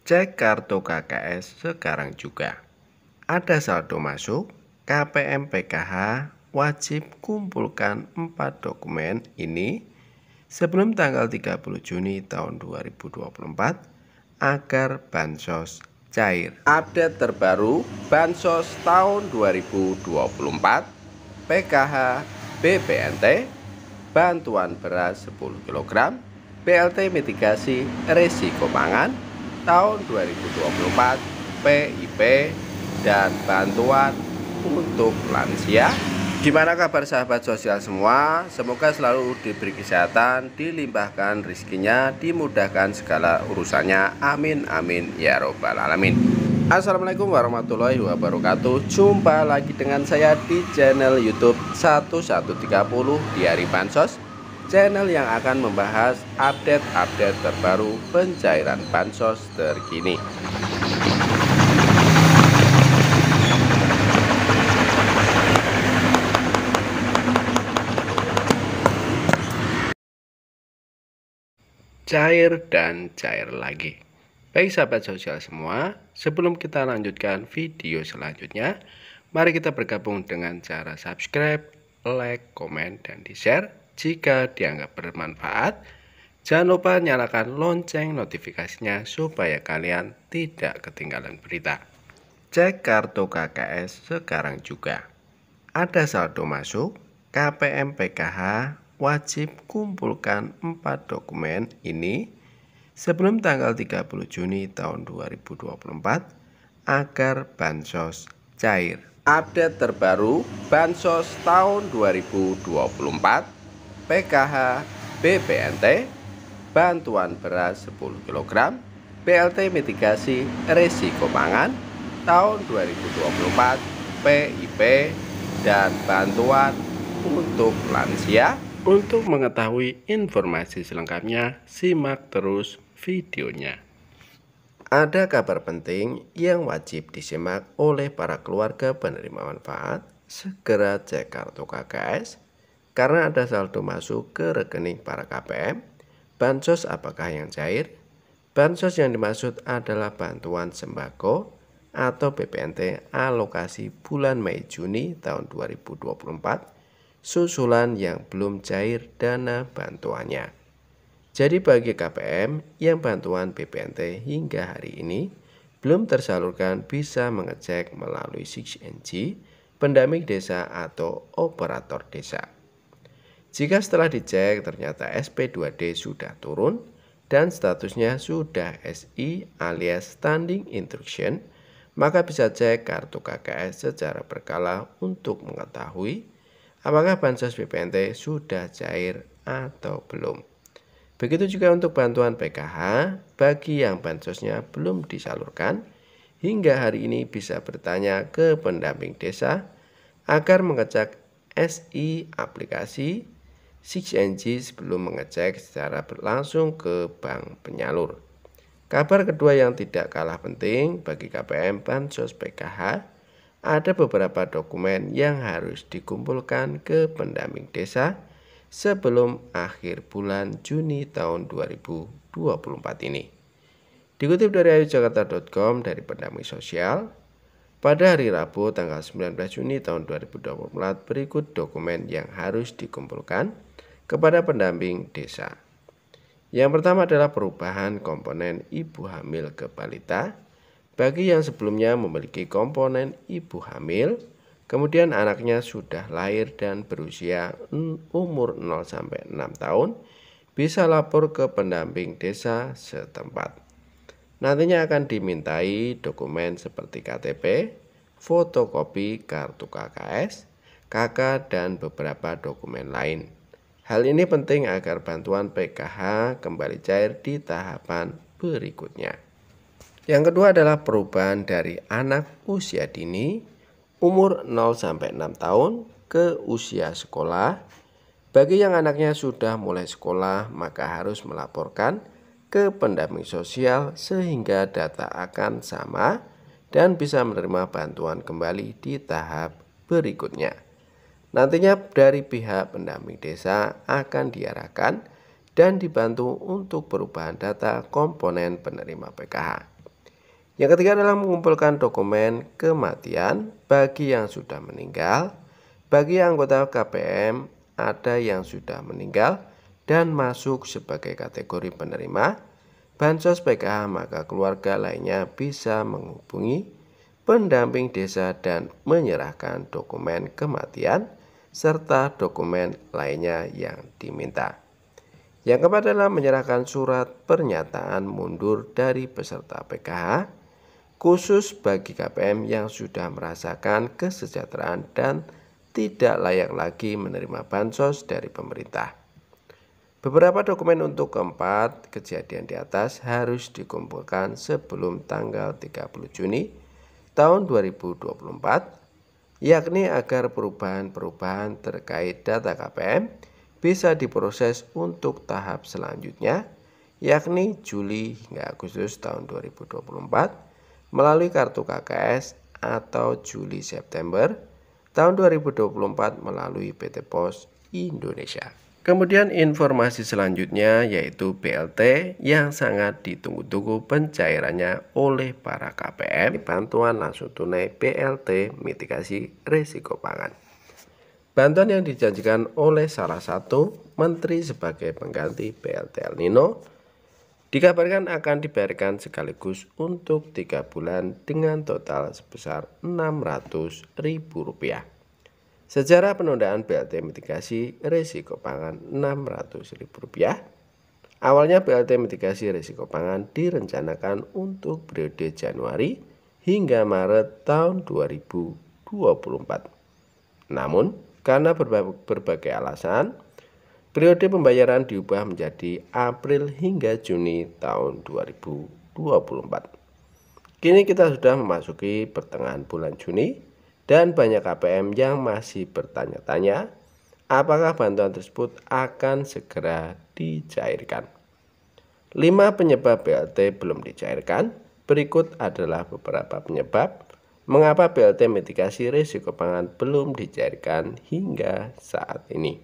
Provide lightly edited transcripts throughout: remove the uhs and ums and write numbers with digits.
Cek kartu KKS sekarang juga. Ada saldo masuk, KPM PKH wajib kumpulkan 4 dokumen ini sebelum tanggal 30 Juni tahun 2024 agar bansos cair. Update terbaru bansos tahun 2024, PKH, BPNT, bantuan beras 10 kg, BLT mitigasi risiko pangan tahun 2024, PIP, dan bantuan untuk lansia. Gimana kabar sahabat sosial semua? Semoga selalu diberi kesehatan, dilimpahkan rezekinya, dimudahkan segala urusannya. Amin amin ya robbal alamin. Assalamualaikum warahmatullahi wabarakatuh. Jumpa lagi dengan saya di channel YouTube 1130 di hari Bansos, channel yang akan membahas update-update terbaru pencairan bansos terkini. Cair dan cair lagi. Baik sahabat sosial semua, sebelum kita lanjutkan video selanjutnya, mari kita bergabung dengan cara subscribe, like, komen, dan di-share jika dianggap bermanfaat. Jangan lupa nyalakan lonceng notifikasinya supaya kalian tidak ketinggalan berita. Cek kartu KKS sekarang juga. Ada saldo masuk, KPM PKH wajib kumpulkan 4 dokumen ini sebelum tanggal 30 Juni tahun 2024 agar bansos cair. Update terbaru bansos tahun 2024, PKH, BPNT, bantuan beras 10 kg, BLT mitigasi risiko pangan tahun 2024, PIP, dan bantuan untuk lansia. Untuk mengetahui informasi selengkapnya, simak terus videonya. Ada kabar penting yang wajib disimak oleh para keluarga penerima manfaat. Segera cek kartu KKS karena ada saldo masuk ke rekening para KPM. Bansos apakah yang cair? Bansos yang dimaksud adalah bantuan sembako atau BPNT alokasi bulan Mei Juni tahun 2024, susulan yang belum cair dana bantuannya. Jadi bagi KPM yang bantuan BPNT hingga hari ini belum tersalurkan, bisa mengecek melalui 6NG, pendamping desa atau operator desa. Jika setelah dicek ternyata SP2D sudah turun dan statusnya sudah SI alias Standing Instruction, maka bisa cek kartu KKS secara berkala untuk mengetahui apakah bansos BPNT sudah cair atau belum. Begitu juga untuk bantuan PKH bagi yang bansosnya belum disalurkan, hingga hari ini bisa bertanya ke pendamping desa agar mengecek SI aplikasi 6NG sebelum mengecek secara langsung ke bank penyalur. Kabar kedua yang tidak kalah penting bagi KPM bansos PKH, ada beberapa dokumen yang harus dikumpulkan ke pendamping desa sebelum akhir bulan Juni tahun 2024 ini. Dikutip dari ayujakarta.com dari pendamping sosial, pada hari Rabu tanggal 19 Juni tahun 2024 berikut dokumen yang harus dikumpulkan kepada pendamping desa. Yang pertama adalah perubahan komponen ibu hamil ke balita. Bagi yang sebelumnya memiliki komponen ibu hamil, kemudian anaknya sudah lahir dan berusia umur 0-6 tahun, bisa lapor ke pendamping desa setempat. Nantinya akan dimintai dokumen seperti KTP, fotokopi kartu KKS, KK, dan beberapa dokumen lain. Hal ini penting agar bantuan PKH kembali cair di tahapan berikutnya. Yang kedua adalah perubahan dari anak usia dini umur 0-6 tahun ke usia sekolah. Bagi yang anaknya sudah mulai sekolah, maka harus melaporkan ke pendamping sosial sehingga data akan sama dan bisa menerima bantuan kembali di tahap berikutnya. Nantinya dari pihak pendamping desa akan diarahkan dan dibantu untuk perubahan data komponen penerima PKH. Yang ketiga adalah mengumpulkan dokumen kematian bagi yang sudah meninggal. Bagi anggota KPM ada yang sudah meninggal dan masuk sebagai kategori penerima bansos PKH, maka keluarga lainnya bisa menghubungi pendamping desa dan menyerahkan dokumen kematian serta dokumen lainnya yang diminta. Yang keempat adalah menyerahkan surat pernyataan mundur dari peserta PKH khusus bagi KPM yang sudah merasakan kesejahteraan dan tidak layak lagi menerima bansos dari pemerintah. Beberapa dokumen untuk keempat kejadian di atas harus dikumpulkan sebelum tanggal 30 Juni tahun 2024, yakni agar perubahan-perubahan terkait data KPM bisa diproses untuk tahap selanjutnya, yakni Juli hingga Agustus tahun 2024 melalui kartu KKS atau Juli September tahun 2024 melalui PT Pos Indonesia. Kemudian informasi selanjutnya yaitu BLT yang sangat ditunggu-tunggu pencairannya oleh para KPM, bantuan langsung tunai BLT mitigasi risiko pangan. Bantuan yang dijanjikan oleh salah satu menteri sebagai pengganti BLT El Nino dikabarkan akan dibayarkan sekaligus untuk 3 bulan dengan total sebesar Rp600.000. Sejarah penundaan BLT mitigasi risiko pangan Rp600.000. Awalnya BLT mitigasi risiko pangan direncanakan untuk periode Januari hingga Maret tahun 2024. Namun, karena berbagai alasan, periode pembayaran diubah menjadi April hingga Juni tahun 2024. Kini kita sudah memasuki pertengahan bulan Juni dan banyak KPM yang masih bertanya-tanya apakah bantuan tersebut akan segera dicairkan. 5 penyebab BLT belum dicairkan. Berikut adalah beberapa penyebab mengapa BLT mitigasi risiko pangan belum dicairkan hingga saat ini.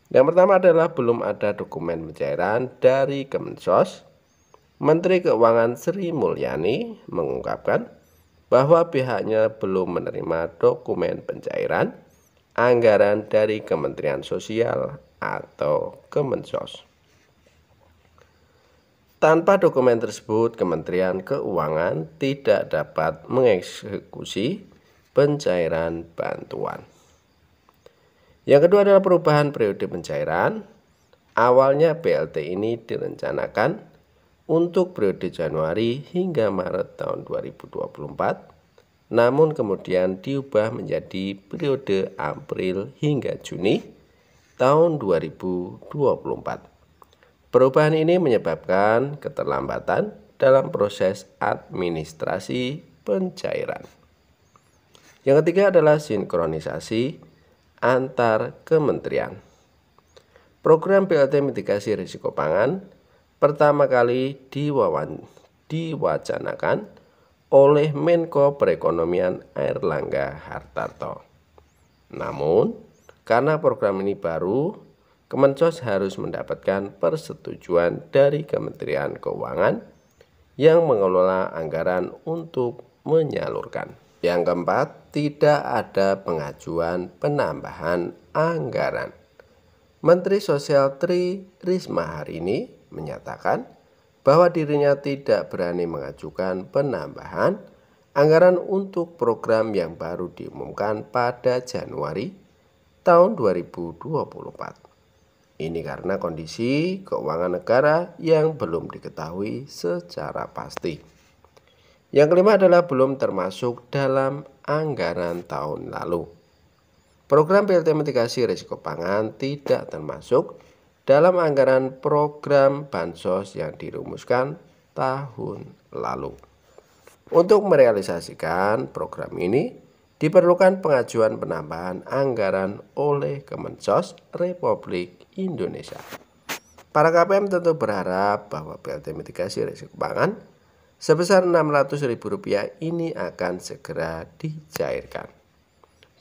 Yang pertama adalah belum ada dokumen pencairan dari Kemensos. Menteri Keuangan Sri Mulyani mengungkapkan bahwa pihaknya belum menerima dokumen pencairan anggaran dari Kementerian Sosial atau Kemensos. Tanpa dokumen tersebut, Kementerian Keuangan tidak dapat mengeksekusi pencairan bantuan. Yang kedua adalah perubahan periode pencairan. Awalnya BLT ini direncanakan untuk periode Januari hingga Maret tahun 2024, namun kemudian diubah menjadi periode April hingga Juni tahun 2024. Perubahan ini menyebabkan keterlambatan dalam proses administrasi pencairan. Yang ketiga adalah sinkronisasi antar kementerian. Program BLT mitigasi risiko pangan pertama kali diwacanakan oleh Menko Perekonomian Airlangga Hartarto. Namun, karena program ini baru, Kemensos harus mendapatkan persetujuan dari Kementerian Keuangan yang mengelola anggaran untuk menyalurkan. Yang keempat, tidak ada pengajuan penambahan anggaran. Menteri Sosial Tri Risma hari ini menyatakan bahwa dirinya tidak berani mengajukan penambahan anggaran untuk program yang baru diumumkan pada Januari tahun 2024. Ini karena kondisi keuangan negara yang belum diketahui secara pasti. Yang kelima adalah belum termasuk dalam anggaran tahun lalu. Program BLT mitigasi risiko pangan tidak termasuk dalam anggaran program bansos yang dirumuskan tahun lalu. Untuk merealisasikan program ini, diperlukan pengajuan penambahan anggaran oleh Kemensos Republik Indonesia. Para KPM tentu berharap bahwa BLT mitigasi risiko pangan sebesar Rp600.000 ini akan segera dicairkan.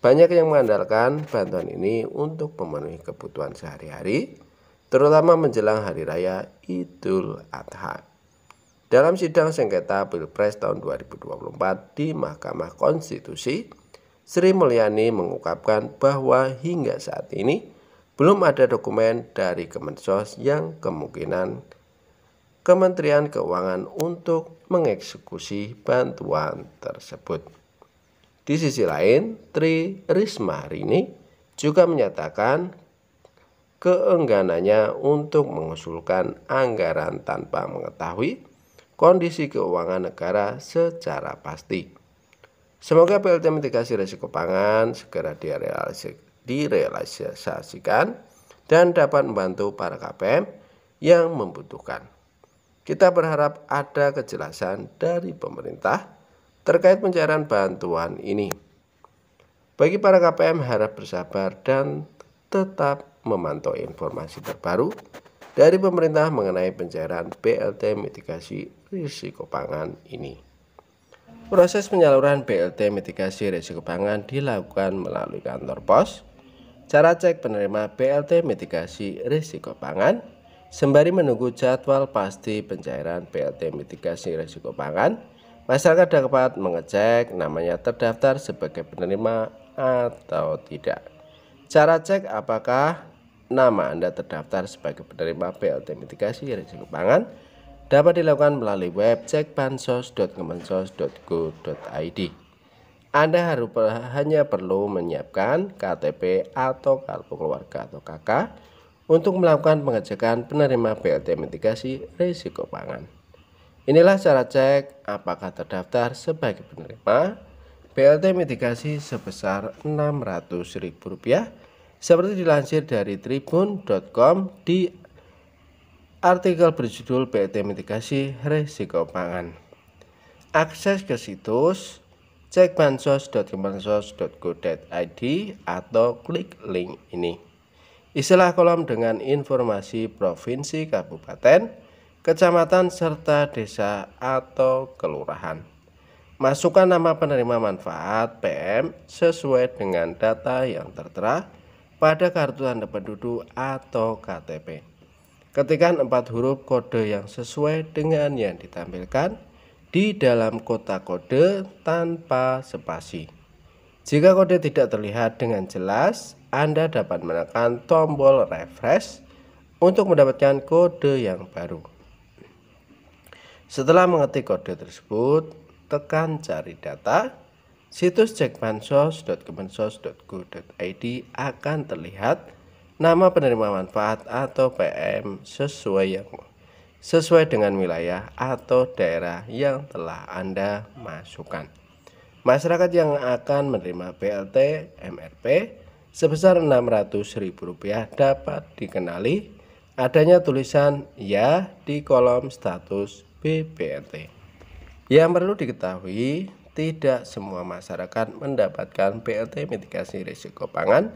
Banyak yang mengandalkan bantuan ini untuk memenuhi kebutuhan sehari-hari, terutama menjelang Hari Raya Idul Adha. Dalam sidang sengketa Pilpres tahun 2024 di Mahkamah Konstitusi, Sri Mulyani mengungkapkan bahwa hingga saat ini belum ada dokumen dari Kemensos yang kemungkinan Kementerian Keuangan untuk mengeksekusi bantuan tersebut. Di sisi lain, Tri Risma hari ini juga menyatakan keengganannya untuk mengusulkan anggaran tanpa mengetahui kondisi keuangan negara secara pasti. Semoga PLT mitigasi risiko pangan segera direalisasikan dan dapat membantu para KPM yang membutuhkan. Kita berharap ada kejelasan dari pemerintah terkait pencairan bantuan ini. Bagi para KPM harap bersabar dan tetap memantau informasi terbaru dari pemerintah mengenai pencairan BLT mitigasi risiko pangan ini. Proses penyaluran BLT mitigasi risiko pangan dilakukan melalui kantor pos. Cara cek penerima BLT mitigasi risiko pangan sembari menunggu jadwal pasti pencairan BLT mitigasi risiko pangan. Masyarakat dapat mengecek namanya terdaftar sebagai penerima atau tidak. Cara cek apakah nama Anda terdaftar sebagai penerima BLT mitigasi risiko pangan dapat dilakukan melalui web cekbansos.kemensos.go.id. Anda hanya perlu menyiapkan KTP atau kartu keluarga atau KK untuk melakukan pengecekan penerima BLT mitigasi risiko pangan. Inilah cara cek apakah terdaftar sebagai penerima BLT mitigasi sebesar Rp600.000 seperti dilansir dari tribun.com di artikel berjudul BLT mitigasi risiko pangan. Akses ke situs cekbansos.kemensos.go.id atau klik link ini. Isilah kolom dengan informasi provinsi, kabupaten, kecamatan, serta desa atau kelurahan. Masukkan nama penerima manfaat PM sesuai dengan data yang tertera pada kartu tanda penduduk atau KTP. Ketikkan 4 huruf kode yang sesuai dengan yang ditampilkan di dalam kotak kode tanpa spasi. Jika kode tidak terlihat dengan jelas, Anda dapat menekan tombol refresh untuk mendapatkan kode yang baru. Setelah mengetik kode tersebut, tekan cari data. Situs cekbansos.kemensos.go.id akan terlihat nama penerima manfaat atau PM sesuai dengan wilayah atau daerah yang telah Anda masukkan. Masyarakat yang akan menerima BLT MRP sebesar Rp600.000 dapat dikenali adanya tulisan ya di kolom status BBNT. Yang perlu diketahui, tidak semua masyarakat mendapatkan BLT mitigasi risiko pangan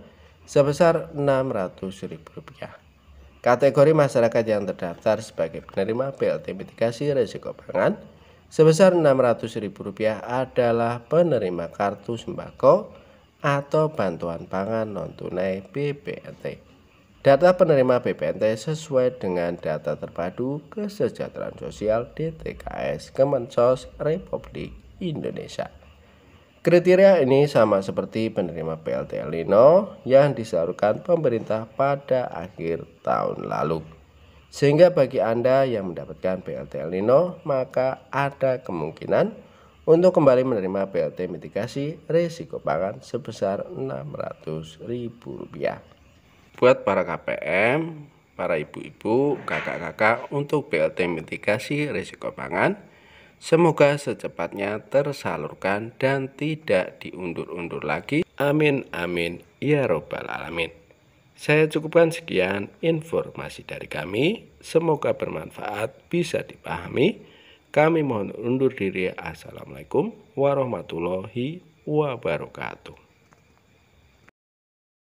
sebesar Rp600.000. Kategori masyarakat yang terdaftar sebagai penerima BLT mitigasi risiko pangan sebesar Rp600.000 adalah penerima kartu sembako atau bantuan pangan non-tunai BPNT. Data penerima BPNT sesuai dengan data terpadu kesejahteraan sosial DTKS Kemensos Republik Indonesia. Kriteria ini sama seperti penerima BLT El Nino yang disalurkan pemerintah pada akhir tahun lalu. Sehingga bagi Anda yang mendapatkan BLT El Nino, maka ada kemungkinan untuk kembali menerima BLT mitigasi risiko pangan sebesar Rp600.000. Buat para KPM, para ibu-ibu, kakak-kakak untuk BLT mitigasi risiko pangan, semoga secepatnya tersalurkan dan tidak diundur-undur lagi. Amin amin ya robbal alamin. Saya cukupkan sekian informasi dari kami. Semoga bermanfaat, bisa dipahami. Kami mohon undur diri. Assalamualaikum warahmatullahi wabarakatuh.